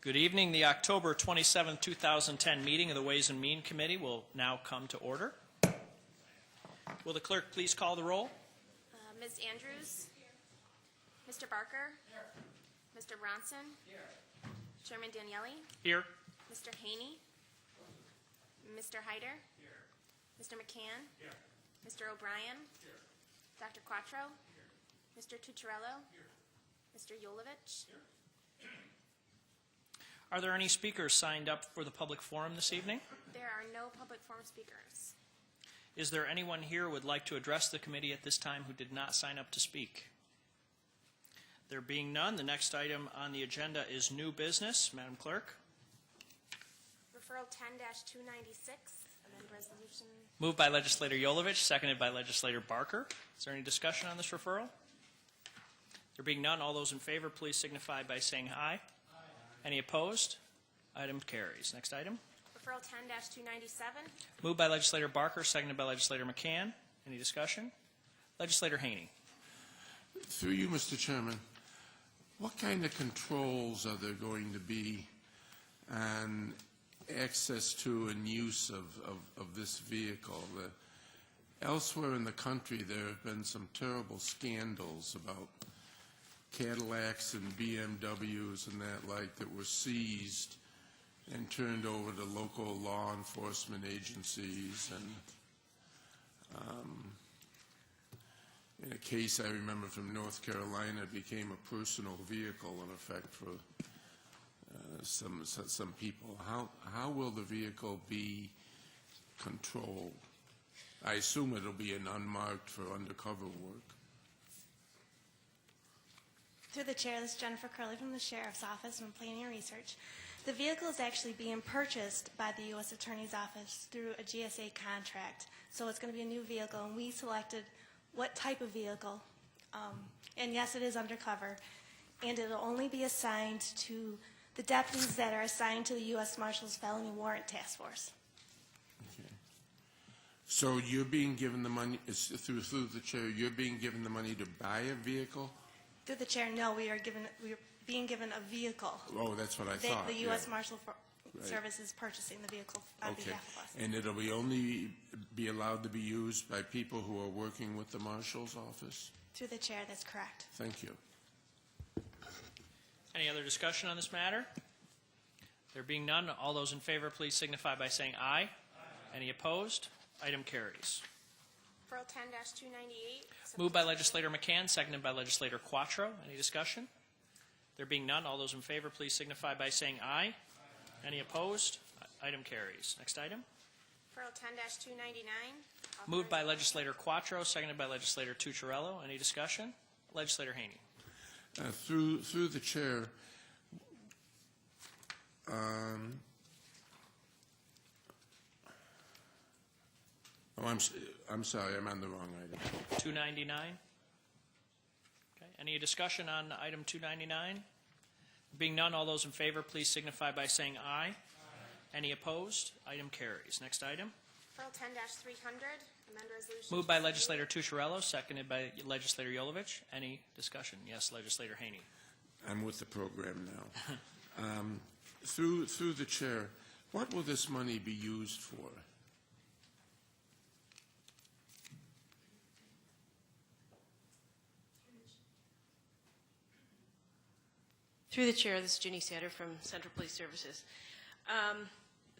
Good evening. The October 27, 2010 meeting of the Ways and Means Committee will now come to order. Will the clerk please call the roll? Ms. Andrews? Mr. Barker? Here. Mr. Bronson? Here. Chairman Daniele? Here. Mr. Haney? Mr. Hyder? Here. Mr. McCann? Here. Mr. O'Brien? Here. Dr. Quattro? Here. Mr. Tucciarello? Here. Mr. Yolovich? Here. Are there any speakers signed up for the public forum this evening? There are no public forum speakers. Is there anyone here who would like to address the committee at this time who did not sign up to speak? There being none, the next item on the agenda is new business. Madam Clerk. Referral 10-296, amend resolution. Moved by Legislator Yolovich, seconded by Legislator Barker. Is there any discussion on this referral? There being none, all those in favor, please signify by saying aye. Any opposed? Item carries. Next item. Referral 10-297. Moved by Legislator Barker, seconded by Legislator McCann. Any discussion? Legislator Haney. Through you, Mr. Chairman, what kind of controls are there going to be on access to and use of this vehicle? Elsewhere in the country, there have been some terrible scandals about Cadillacs and BMWs and that like that were seized and turned over to local law enforcement agencies. And in a case I remember from North Carolina, it became a personal vehicle in effect for some people. How will the vehicle be controlled? I assume it'll be an unmarked for undercover work. Through the chair, this is Jennifer Curley from the Sheriff's Office from Planning and Research. The vehicle is actually being purchased by the U.S. Attorney's Office through a GSA contract. So it's going to be a new vehicle, and we selected what type of vehicle. And yes, it is undercover. And it'll only be assigned to the deputies that are assigned to the U.S. Marshals Felony Warrant Task Force. Okay. So you're being given the money, through the chair, you're being given the money to buy a vehicle? Through the chair, no, we are being given a vehicle. Oh, that's what I thought. The U.S. Yeah. Marshal Right. Service is purchasing the vehicle on behalf of us. And it'll only be allowed to be used by people who are working with the Marshal's Office? Through the chair, that's correct. Thank you. Any other discussion on this matter? There being none, all those in favor, please signify by saying aye. Any opposed? Item carries. Referral 10-298. Moved by Legislator McCann, seconded by Legislator Quattro. Any discussion? There being none, all those in favor, please signify by saying aye. Any opposed? Item carries. Next item. Referral 10-299. Moved by Legislator Quattro, seconded by Legislator Tucciarello. Any discussion? Legislator Haney. Through the chair, I'm sorry, I'm on the wrong item. 299. Okay. Any discussion on item 299? Being none, all those in favor, please signify by saying aye. Any opposed? Item carries. Next item. Referral 10-300. Amend resolution. Moved by Legislator Tucciarello, seconded by Legislator Yolovich. Any discussion? Yes, Legislator Haney. I'm with the program now. Through the chair, what will this money be used for? Through the chair, this is Ginny Satter from Central Police Services.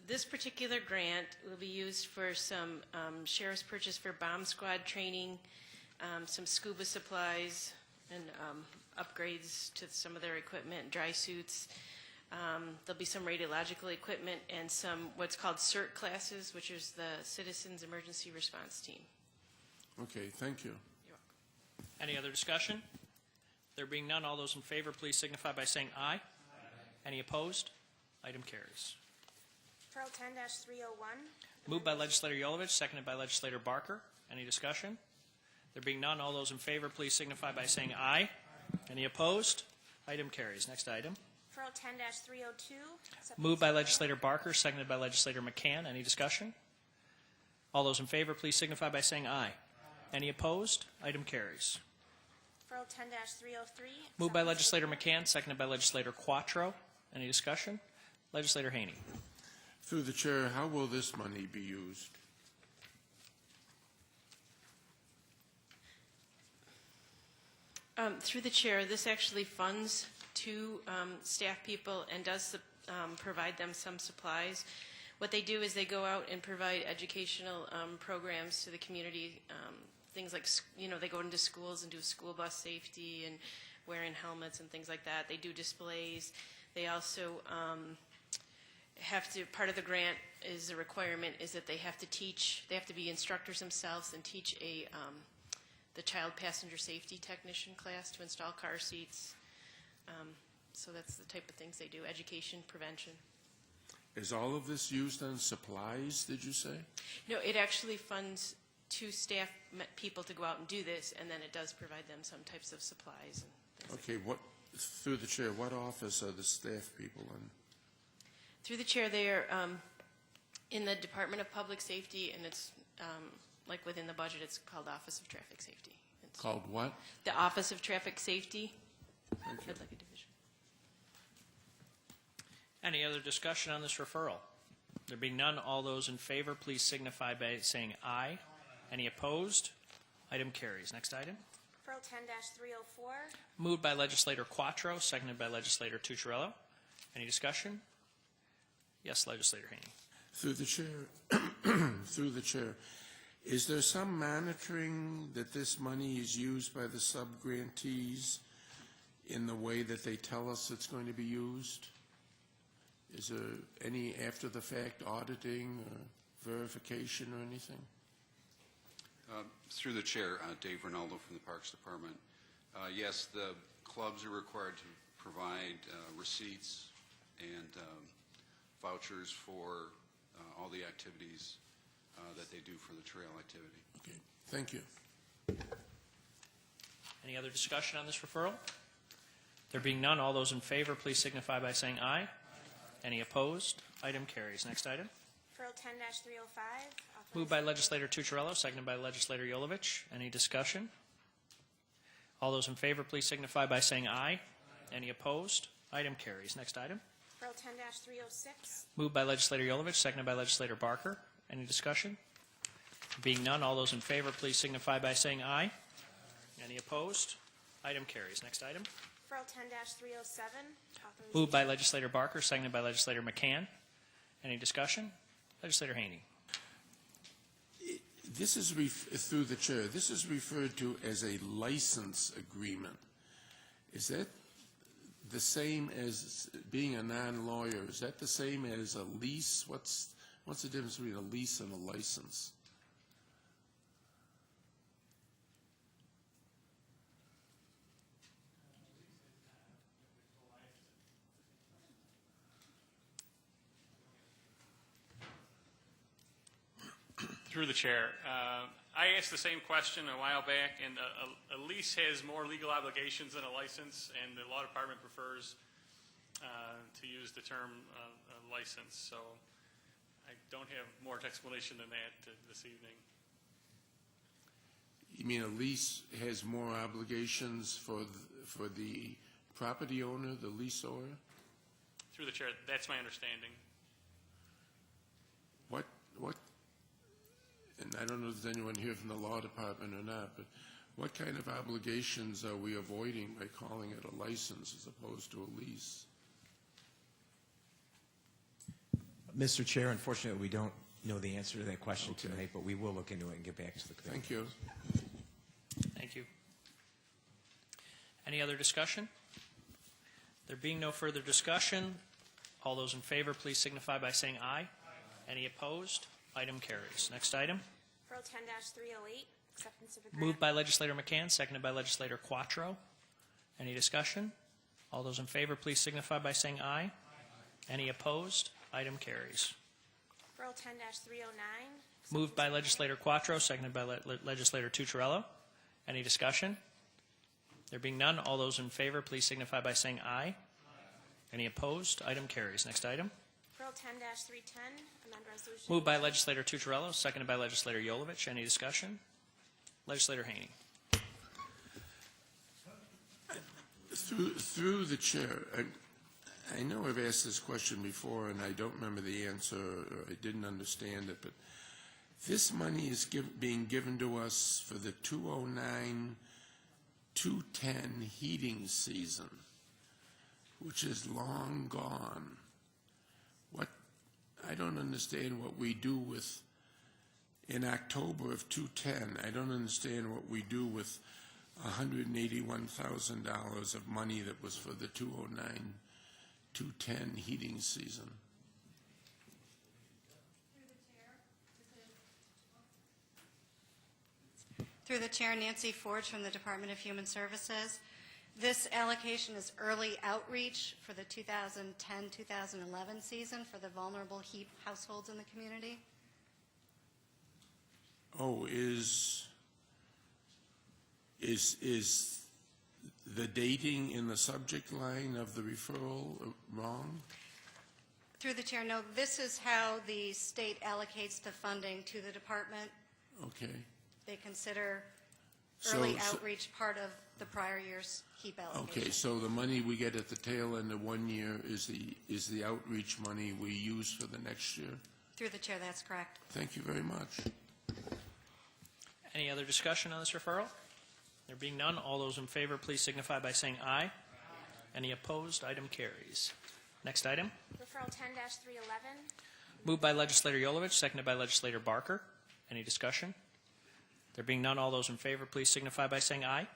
This particular grant will be used for some sheriff's purchase for bomb squad training, some scuba supplies, and upgrades to some of their equipment, dry suits. There'll be some radiological equipment and some what's called CERT classes, which is the Citizens Emergency Response Team. Okay, thank you. You're welcome. Any other discussion? There being none, all those in favor, please signify by saying aye. Any opposed? Item carries. Referral 10-301. Moved by Legislator Yolovich, seconded by Legislator Barker. Any discussion? There being none, all those in favor, please signify by saying aye. Any opposed? Item carries. Next item. Referral 10-302. Moved by Legislator Barker, seconded by Legislator McCann. Any discussion? All those in favor, please signify by saying aye. Any opposed? Item carries. Referral 10-303. Moved by Legislator McCann, seconded by Legislator Quattro. Any discussion? Legislator Haney. Through the chair, how will this money be used? Through the chair, this actually funds two staff people and does provide them some supplies. What they do is they go out and provide educational programs to the community, things like, they go into schools and do school bus safety and wearing helmets and things like that. They do displays. They also have to, part of the grant is a requirement is that they have to be instructors themselves and teach the child passenger safety technician class to install car seats. So that's the type of things they do, education, prevention. Is all of this used on supplies, did you say? No, it actually funds two staff people to go out and do this, and then it does provide them some types of supplies and things. Okay, through the chair, what office are the staff people in? Through the chair, they are in the Department of Public Safety, and it's like within the budget, it's called Office of Traffic Safety. It's Called what? the Office of Traffic Safety. Thank you. I'd like a division. Any other discussion on this referral? There being none, all those in favor, please signify by saying aye. Any opposed? Item carries. Next item. Referral 10-304. Moved by legislator Quattro, seconded by legislator Tucciarello. Any discussion? Yes, legislator Haney. Through the chair, through the chair, is there some monitoring that this money is used by the sub-grantees in the way that they tell us it's going to be used? Is there any after-the-fact auditing or verification or anything? Through the chair, Dave Rinaldo from the Parks Department. Yes, the clubs are required to provide receipts and vouchers for all the activities that they do for the trail activity. Okay, thank you. Any other discussion on this referral? There being none, all those in favor, please signify by saying aye. Any opposed? Item carries. Next item. Referral 10-305. Moved by legislator Tucciarello, seconded by legislator Jolovich. Any discussion? All those in favor, please signify by saying aye. Any opposed? Item carries. Next item. Referral 10-306. Moved by legislator Jolovich, seconded by legislator Barker. Any discussion? Being none, all those in favor, please signify by saying aye. Any opposed? Item carries. Next item. Referral 10-307. Moved by legislator Barker, seconded by legislator McCann. Any discussion? Legislator Haney. This is, through the chair, this is referred to as a license agreement. Is that the same as being a non-lawyer? Is that the same as a lease? What's the difference between a lease and a license? Through the chair, I asked the same question a while back, and a lease has more legal obligations than a license, and the law department prefers to use the term license. So I don't have more explanation than that this evening. You mean a lease has more obligations for the property owner, the leaseor? Through the chair, that's my understanding. What? And I don't know if there's anyone here from the law department or not, but what kind of obligations are we avoiding by calling it a license as opposed to a lease? Mr. Chair, unfortunately, we don't know the answer to that question tonight, but we will look into it and get back to the committee. Thank you. Thank you. Any other discussion? There being no further discussion, all those in favor, please signify by saying aye. Any opposed? Item carries. Next item. Referral 10-308. Acceptance of a grant. Moved by legislator McCann, seconded by legislator Quattro. Any discussion? All those in favor, please signify by saying aye. Any opposed? Item carries. Referral 10-309. Moved by legislator Quattro, seconded by legislator Tucciarello. Any discussion? There being none, all those in favor, please signify by saying aye. Any opposed? Item carries. Next item. Referral 10-310. Amend resolution. Moved by legislator Tucciarello, seconded by legislator Jolovich. Any discussion? Legislator Haney. Through the chair, I know I've asked this question before, and I don't remember the answer, or I didn't understand it, but this money is being given to us for the 2009-2010 heating season, which is long gone. I don't understand what we do with, in October of 2010, I don't understand what we do with $181,000 of money that was for the 2009-2010 heating season. Through the chair, Nancy Forge from the Department of Human Services. This allocation is early outreach for the 2010-2011 season for the vulnerable HEAP households in the community. Oh, is the dating in the subject line of the referral wrong? Through the chair, no, this is how the state allocates the funding to the department. Okay. They consider So- early outreach part of the prior year's HEAP allocation. Okay, so the money we get at the tail end of 1 year is the outreach money we use for the next year? Through the chair, that's correct. Thank you very much. Any other discussion on this referral? There being none, all those in favor, please signify by saying aye. Any opposed? Item carries. Next item. Referral 10-311. Moved by legislator Yolovich, seconded by legislator Barker. Any discussion? There being none, all those in favor, please signify by saying aye.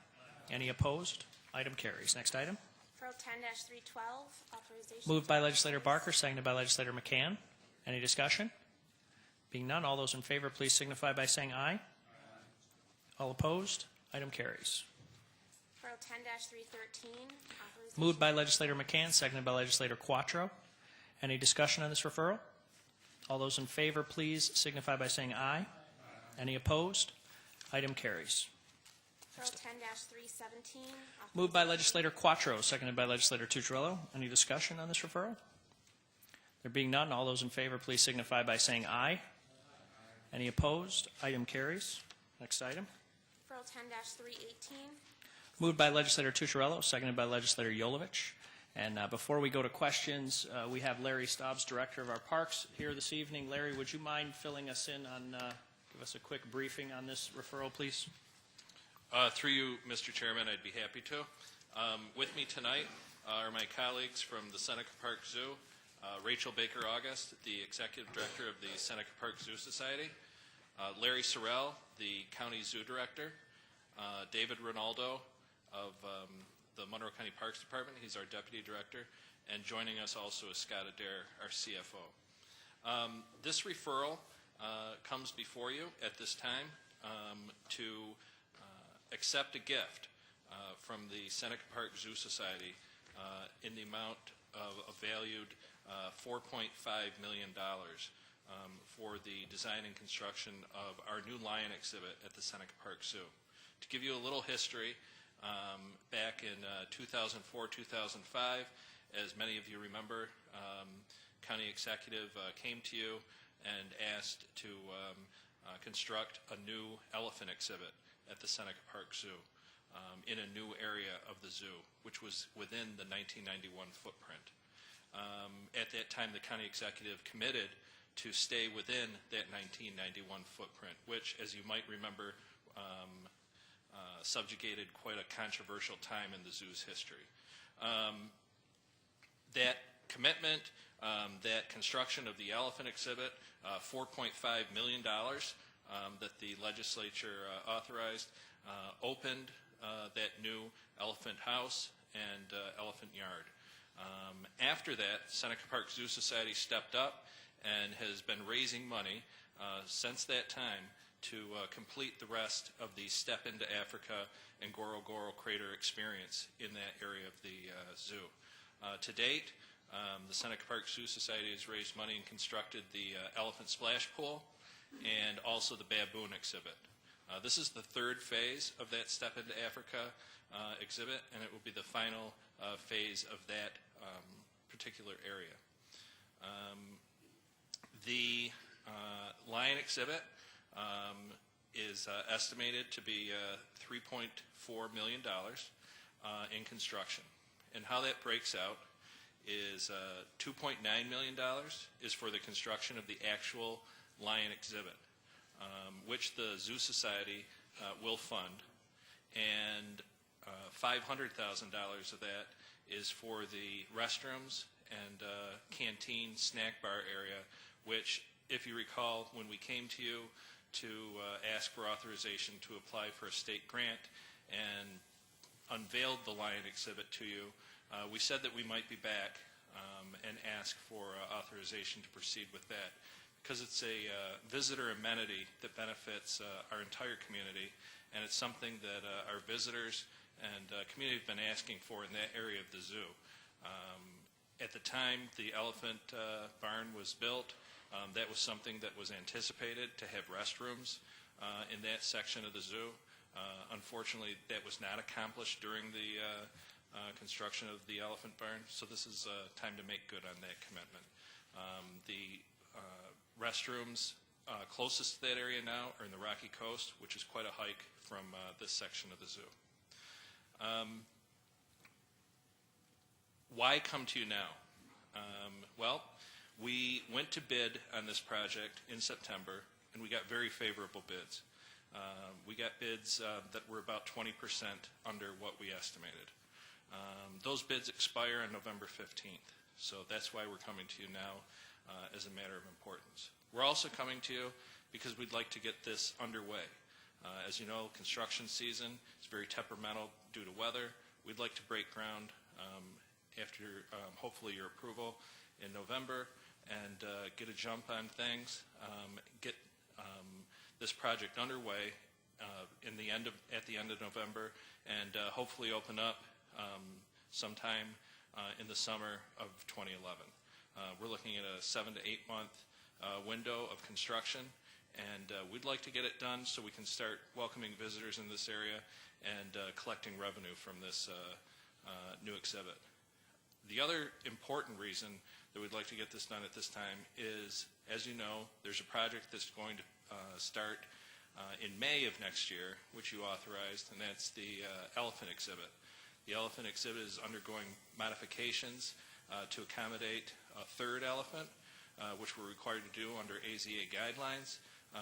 Any opposed? Item carries. Next item. Referral 10-312. Authorization. Moved by legislator Barker, seconded by legislator McCann. Any discussion? Being none, all those in favor, please signify by saying aye. All opposed? Item carries. Referral 10-313. Authorization. Moved by legislator McCann, seconded by legislator Quattro. Any discussion on this referral? All those in favor, please signify by saying aye. Any opposed? Item carries. Referral 10-317. Moved by legislator Quattro, seconded by legislator Tucciarello. Any discussion on this referral? There being none, all those in favor, please signify by saying aye. Any opposed? Item carries. Next item. Referral 10-318. Moved by legislator Tucciarello, seconded by legislator Yolovich. And before we go to questions, we have Larry Staubs, director of our parks, here this evening. Larry, would you mind filling us in on, give us a quick briefing on this referral, please? Through you, Mr. Chairman, I'd be happy to. With me tonight are my colleagues from the Seneca Park Zoo, Rachel Baker-August, the Executive Director of the Seneca Park Zoo Society, Larry Sorrell, the County Zoo Director, David Ronaldo of the Monroe County Parks Department. He's our Deputy Director. And joining us also is Scott Adair, our CFO. This referral comes before you at this time to accept a gift from the Seneca Park Zoo Society in the amount of a valued $4.5 million for the design and construction of our new lion exhibit at the Seneca Park Zoo. To give you a little history, back in 2004-2005, as many of you remember, County Executive came to you and asked to construct a new elephant exhibit at the Seneca Park Zoo in a new area of the zoo, which was within the 1991 footprint. At that time, the County Executive committed to stay within that 1991 footprint, which, as you might remember, subjugated quite a controversial time in the zoo's history. That commitment, that construction of the elephant exhibit, $4.5 million that the legislature authorized, opened that new elephant house and elephant yard. After that, Seneca Park Zoo Society stepped up and has been raising money since that time to complete the rest of the Step into Africa and Ngorongoro Crater experience in that area of the zoo. To date, the Seneca Park Zoo Society has raised money and constructed the elephant splash pool and also the baboon exhibit. This is the third phase of that Step into Africa exhibit, and it will be the final phase of that particular area. The lion exhibit is estimated to be $3.4 million in construction. And how that breaks out is is $2.9 million is for the construction of the actual lion exhibit, which the Zoo Society will fund, and $500,000 of that is for the restrooms and canteen snack bar area, which, if you recall, when we came to you to ask for authorization to apply for a state grant and unveiled the lion exhibit to you, we said that we might be back and ask for authorization to proceed with that, because it's a visitor amenity that benefits our entire community, and it's something that our visitors and community have been asking for in that area of the zoo. At the time the elephant barn was built, that was something that was anticipated, to have restrooms in that section of the zoo. Unfortunately, that was not accomplished during the construction of the elephant barn, so this is time to make good on that commitment. The restrooms closest to that area now are in the Rocky Coast, which is quite a hike from this section of the zoo. Why come to you now? Well, we went to bid on this project in September, and we got very favorable bids. We got bids that were about 20% under what we estimated. Those bids expire on November 15th, so that's why we're coming to you now as a matter of importance. We're also coming to you because we'd like to get this underway. As you know, construction season is very temperamental due to weather. We'd like to break ground after hopefully your approval in November and get a jump on things, get this project underway at the end of November, and hopefully open up sometime in the summer of 2011. We're looking at a 7 to 8 month window of construction, and we'd like to get it done so we can start welcoming visitors in this area and collecting revenue from this new exhibit. The other important reason that we'd like to get this done at this time is, as you know, there's a project that's going to start in May of next year, which you authorized, and that's the elephant exhibit. The elephant exhibit is undergoing modifications to accommodate a third elephant, which we're required to do under AZA guidelines.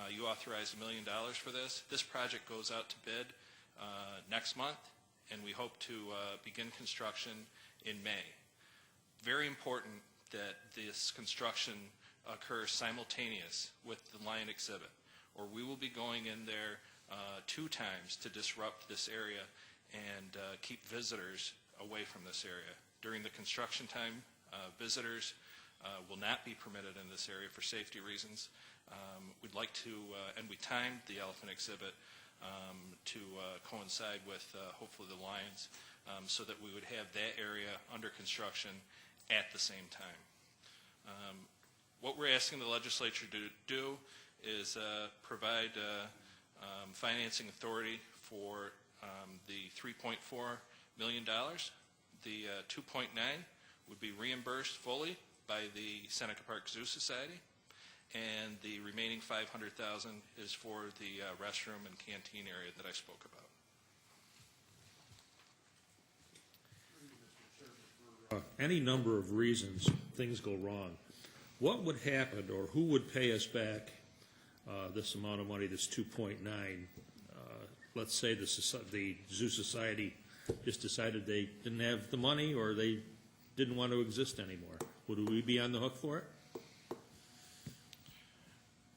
You authorized $1 million for this. This project goes out to bid next month, and we hope to begin construction in May. Very important that this construction occurs simultaneous with the lion exhibit, or we will be going in there 2 times to disrupt this area and keep visitors away from this area. During the construction time, visitors will not be permitted in this area for safety reasons. We'd like to, and we timed the elephant exhibit to coincide with hopefully the lions, so that we would have that area under construction at the same time. What we're asking the legislature to do is provide financing authority for the $3.4 million. The 2.9 would be reimbursed fully by the Seneca Park Zoo Society, and the remaining $500,000 is for the restroom and canteen area that I spoke about. Any number of reasons things go wrong. What would happen, or who would pay us back this amount of money, this 2.9? Let's say the Zoo Society just decided they didn't have the money, or they didn't want to exist anymore. Would we be on the hook for it?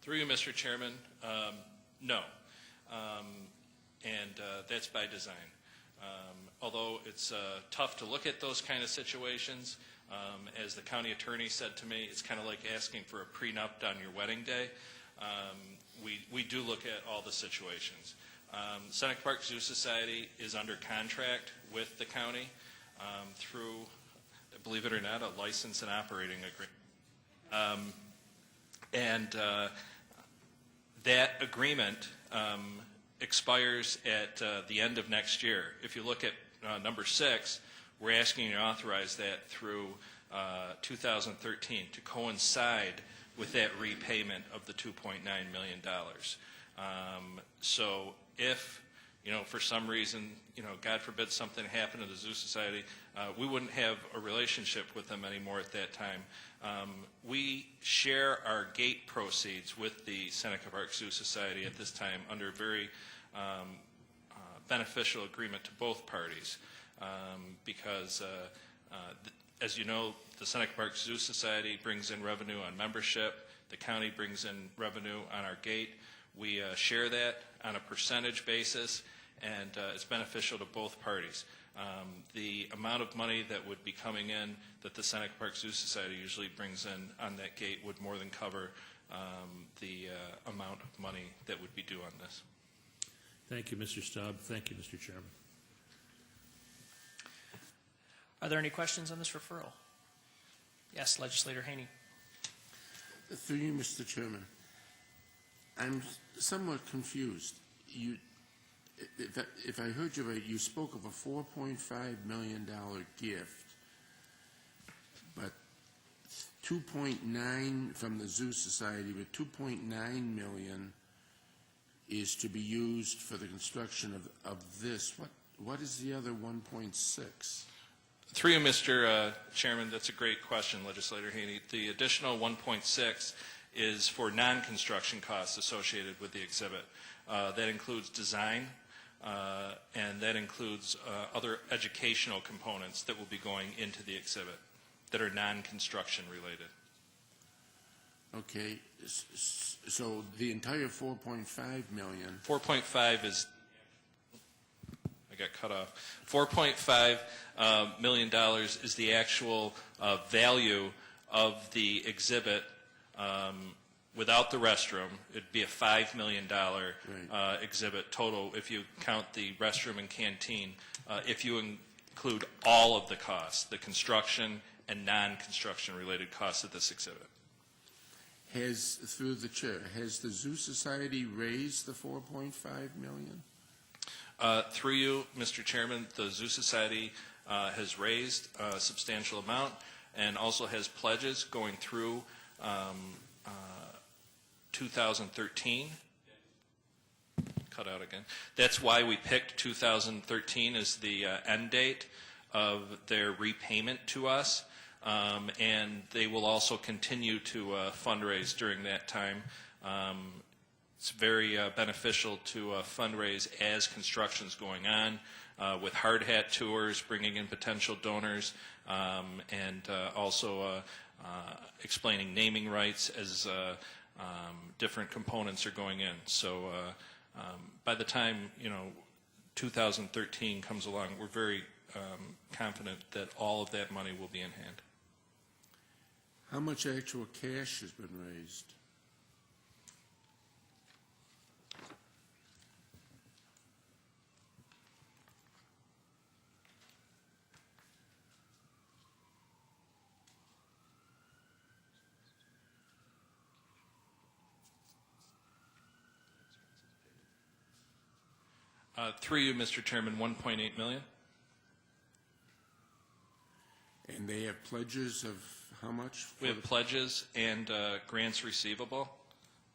Through you, Mr. Chairman, no. And that's by design. Although it's tough to look at those kind of situations, as the county attorney said to me, it's kind of like asking for a prenup on your wedding day. We do look at all the situations. Seneca Park Zoo Society is under contract with the county through, believe it or not, a license and operating agreement. That agreement expires at the end of next year. If you look at number 6, we're asking you to authorize that through 2013 to coincide with that repayment of the $2.9 million. So if for some reason, God forbid something happened to the Zoo Society, we wouldn't have a relationship with them anymore at that time. We share our gate proceeds with the Seneca Park Zoo Society at this time under a very beneficial agreement to both parties, because as you know, the Seneca Park Zoo Society brings in revenue on membership, the county brings in revenue on our gate. We share that on a percentage basis, and it's beneficial to both parties. The amount of money that would be coming in that the Seneca Park Zoo Society usually brings in on that gate would more than cover the amount of money that would be due on this. Thank you, Mr. Staub. Thank you, Mr. Chairman. Are there any questions on this referral? Yes, Legislator Haney. Through you, Mr. Chairman, I'm somewhat confused. If I heard you right, you spoke of a $4.5 million gift, but 2.9 from the Zoo Society, but 2.9 million is to be used for the construction of this. What is the other 1.6? Through you, Mr. Chairman, that's a great question, Legislator Haney. The additional 1.6 is for non-construction costs associated with the exhibit. That includes design, and that includes other educational components that will be going into the exhibit that are non-construction related. Okay, so the entire 4.5 million. 4.5 is, I got cut off. $4.5 million is the actual value of the exhibit without the restroom. It'd be a $5 million exhibit total if you count the restroom and canteen. If you include all of the costs, the construction and non-construction related costs of this exhibit. Through the chair, has the Zoo Society raised the 4.5 million? Through you, Mr. Chairman, the Zoo Society has raised a substantial amount and also has pledges going through 2013. Cut out again. That's why we picked 2013 as the end date of their repayment to us. And they will also continue to fundraise during that time. It's very beneficial to fundraise as construction's going on, with hard hat tours, bringing in potential donors, and also explaining naming rights as different components are going in. So by the time 2013 comes along, we're very confident that all of that money will be in hand. How much actual cash has been raised? Through you, Mr. Chairman, $1.8 million. And they have pledges of how much? We have pledges and grants receivable.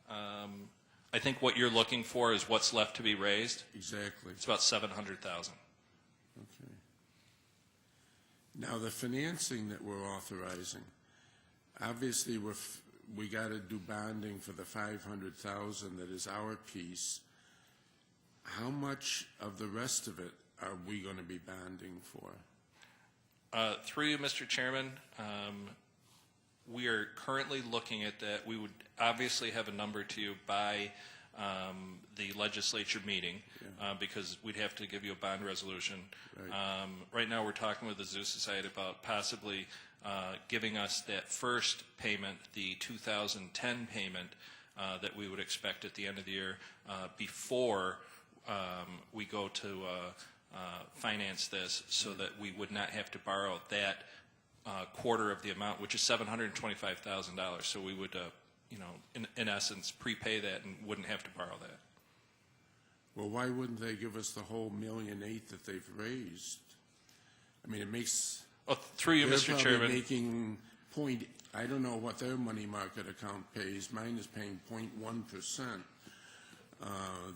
I think what you're looking for is what's left to be raised. Exactly. It's about $700,000. Okay. Now, the financing that we're authorizing, obviously we got to do bonding for the $500,000 that is our piece. How much of the rest of it are we going to be bonding for? Through you, Mr. Chairman, we are currently looking at that. We would obviously have a number to you by the legislature meeting, because we'd have to give you a bond resolution. Right. Right now we're talking with the Zoo Society about possibly giving us that first payment, the 2010 payment that we would expect at the end of the year, before we go to finance this, so that we would not have to borrow that quarter of the amount, which is $725,000. So we would, in essence, prepay that and wouldn't have to borrow that. Well, why wouldn't they give us the whole $1.8 million that they've raised? I mean, it makes... Well, through you, Mr. Chairman. They're making I don't know what their money market account pays. Mine is paying 0.1%.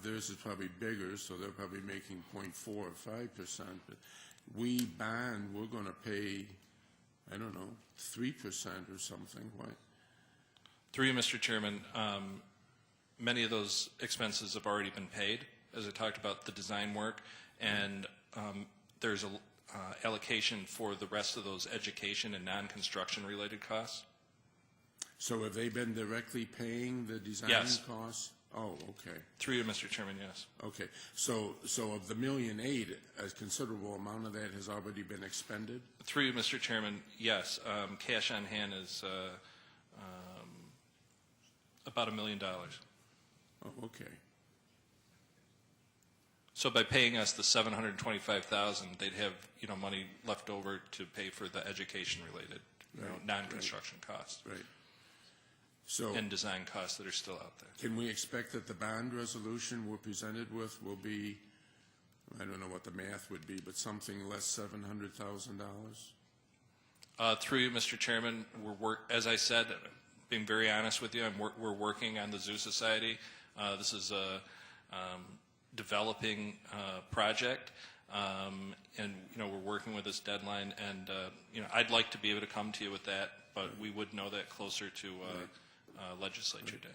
Theirs is probably bigger, so they're probably making 0.4 or 5%. But we bond, we're going to pay, I don't know, 3% or something. Why? Through you, Mr. Chairman, many of those expenses have already been paid, as I talked about the design work, and there's a allocation for the rest of those education and non-construction related costs. So have they been directly paying the design Yes. costs? Oh, okay. Through you, Mr. Chairman, yes. Okay. So of the $1.8 million, a considerable amount of that has already been expended? Through you, Mr. Chairman, yes. Cash on hand is about $1 million. Oh, okay. So by paying us the $725,000, they'd have money left over to pay for the education-related, Right, non-construction costs Right. So and design costs that are still out there. can we expect that the bond resolution we're presented with will be, I don't know what the math would be, but something less $700,000? Through you, Mr. Chairman, as I said, being very honest with you, we're working on the Zoo Society. This is a developing project, and we're working with this deadline. And I'd like to be able to come to you with that, but we would know that closer to Legislature Day.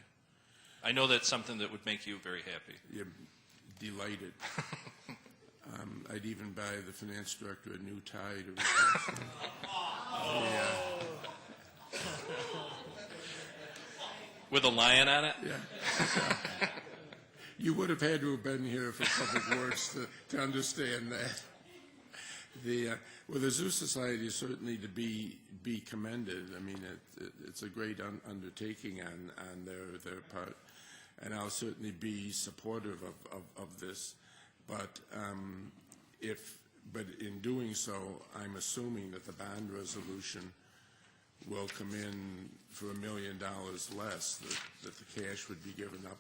I know that's something that would make you very happy. You're delighted. I'd even buy the finance director a new tie to replace it. With a lion on it? Yeah. You would have had to have been here for Public Works to understand that. The Zoo Society is certainly to be commended. I mean, it's a great undertaking on their part, and I'll certainly be supportive of this. But but in doing so, I'm assuming that the bond resolution will come in for $1 million less, that the cash would be given up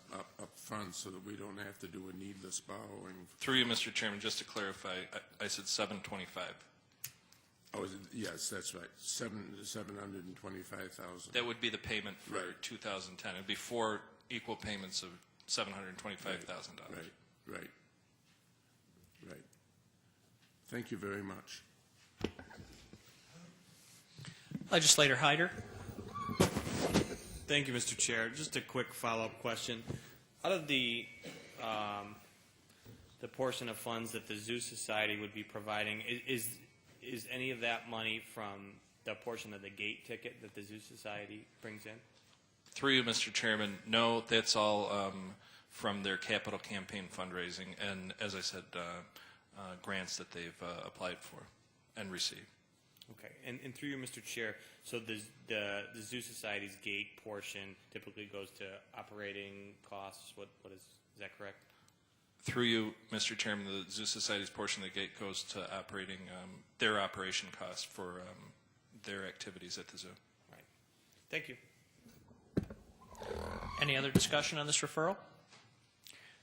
front, so that we don't have to do a needless borrowing. Through you, Mr. Chairman, just to clarify, I said $725,000. Oh, yes, that's right, $725,000. That would be the payment for Right. 2010. It would be 4 equal payments of $725,000. Right. Thank you very much. Legislator Hyder. Thank you, Mr. Chair. Just a quick follow-up question. Out of the portion of funds that the Zoo Society would be providing, is any of that money from the portion of the gate ticket that the Zoo Society brings in? Through you, Mr. Chairman, no, that's all from their capital campaign fundraising and, as I said, grants that they've applied for and received. Okay, and through you, Mr. Chair, so the Zoo Society's gate portion typically goes to operating costs. What is that correct? Through you, Mr. Chairman, the Zoo Society's portion of the gate goes to operating their operation costs for their activities at the zoo. Right. Thank you. Any other discussion on this referral?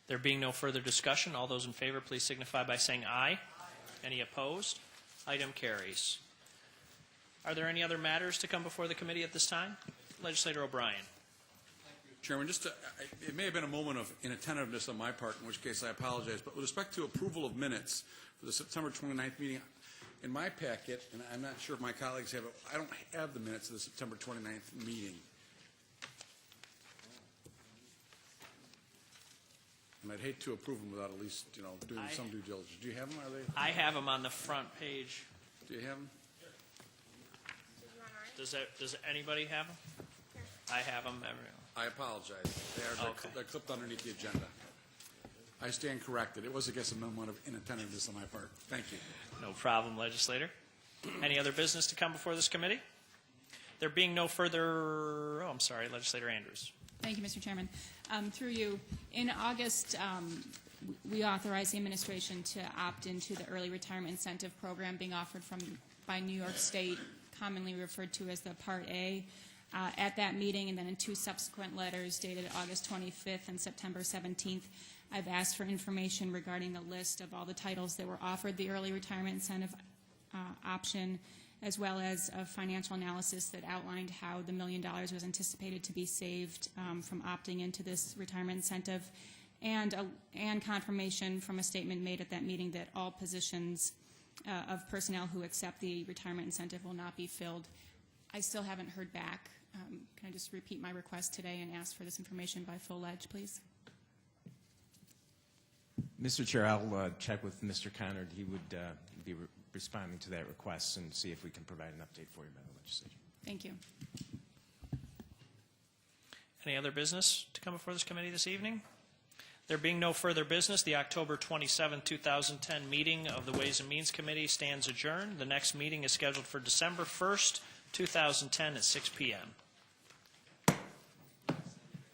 There being no further discussion, all those in favor, please signify by saying aye. Any opposed? Item carries. Are there any other matters to come before the committee at this time? Legislator O'Brien. Chairman, it may have been a moment of inattentiveness on my part, in which case I apologize, but with respect to approval of minutes for the September 29th meeting, in my packet, and I'm not sure if my colleagues have it, I don't have the minutes of the September 29th meeting. And I'd hate to approve them without at least, doing some due diligence. Do you have them? Are they? I have them on the front page. Do you have them? Does anybody have them? I have them. I apologize. They're clipped underneath the agenda. I stand corrected. It was, I guess, a moment of inattentiveness on my part. Thank you. No problem, legislator. Any other business to come before this committee? There being no further, Legislator Andrews. Thank you, Mr. Chairman. Through you, in August, we authorized the administration to opt into the early retirement incentive program being offered by New York State, commonly referred to as the Part A. At that meeting, and then in 2 subsequent letters dated August 25th and September 17th, I've asked for information regarding a list of all the titles that were offered the early retirement incentive option, as well as a financial analysis that outlined how the $1 million was anticipated to be saved from opting into this retirement incentive. and confirmation from a statement made at that meeting that all positions of personnel who accept the retirement incentive will not be filled. I still haven't heard back. Can I just repeat my request today and ask for this information by full ledge, please? Mr. Chair, I'll check with Mr. Conard. He would be responding to that request and see if we can provide an update for you by the legislature. Thank you. Any other business to come before this committee this evening? There being no further business, the October 27, 2010 meeting of the Ways and Means Committee stands adjourned. The next meeting is scheduled for December 1st, 2010 at 6 p.m.